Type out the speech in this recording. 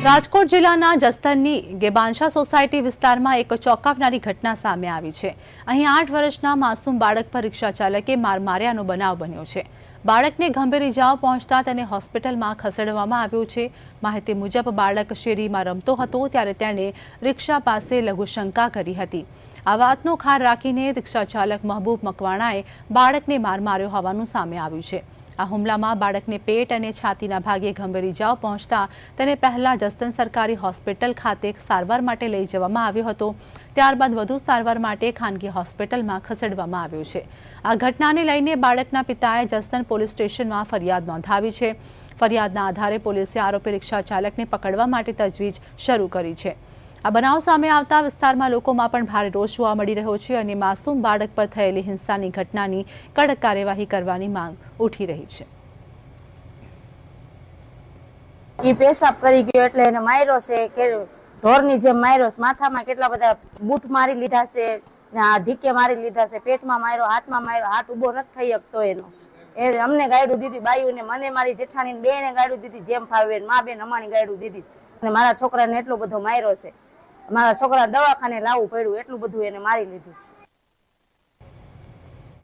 રાજકોટ જિલ્લાના જસદણની ગેબાંશા સોસાયટી વિસ્તારમાં એક ચોંકાવનારી ઘટના સામે આવી છે। અહીં 8 વર્ષના માસૂમ બાળક પર રિક્ષા ચાલકે માર માર્યાનો બનાવ બન્યો છે। બાળકને ગંભીર ઇજાઓ પહોંચતા તેને હોસ્પિટલમાં ખસેડવામાં આવ્યો છે। માહિતી મુજબ બાળક શેરીમાં રમતો હતો ત્યારે તેણે રિક્ષા પાસે લઘુશંકા કરી હતી। આ વાતનો ખાર રાખીને રિક્ષા ચાલક મહબૂબ મકવાણાએ બાળકને માર માર્યો હોવાનું સામે આવ્યું છે। આ હુમલામાં બાળકને પેટ અને છાતીના ભાગે ગંભીર ઇજાઓ પહોંચતા તેને પહેલા જસદણ સરકારી હોસ્પિટલ ખાતે સારવાર માટે લઈ જવામાં આવ્યો હતો। ત્યારબાદ વધુ સારવાર માટે ખાનગી હોસ્પિટલમાં ખસેડવામાં આવ્યો છે। આ ઘટનાને લઈને બાળકના પિતાએ જસદણ પોલીસ સ્ટેશનમાં ફરિયાદ નોંધાવી છે। ફરિયાદના આધારે પોલીસે આરોપી રિક્ષા ચાલકને પકડવા માટે તજવીજ શરૂ કરી છે। આ બનાવ સામે આવતા વિસ્તારમાં લોકોમાં પણ ભારે રોષ જોવા મળી રહ્યો છે અને માસૂમ બાળક પર થયેલી હિંસાની ઘટનાની કડક કાર્યવાહી કરવાની માંગ ઉઠી રહી છે। ઈ પેશાબ કરી ગયો એટલે એને માર્યો છે કે ઢોરની જેમ માર્યો છે। માથામાં કેટલા બધા બૂટ મારી લીધા છે ને આ ઢીકે મારી લીધા છે। પેટમાં માર્યો, હાથમાં માર્યો, હાથ ઉભો નથી થઈ શકતો એનો। એ અમને ગાયડું દીધી, બાયુને મને, મારી જેઠાણીને બેને ગાયડું દીધી, જેમ ફાવે મા બેન અમાણી ગાયડું દીધી। અને મારા છોકરાને એટલો બધો માર્યો છે, મારા છોકરા દવાખાને લાવવું પડ્યું, એટલું બધું એને મારી લીધું છે।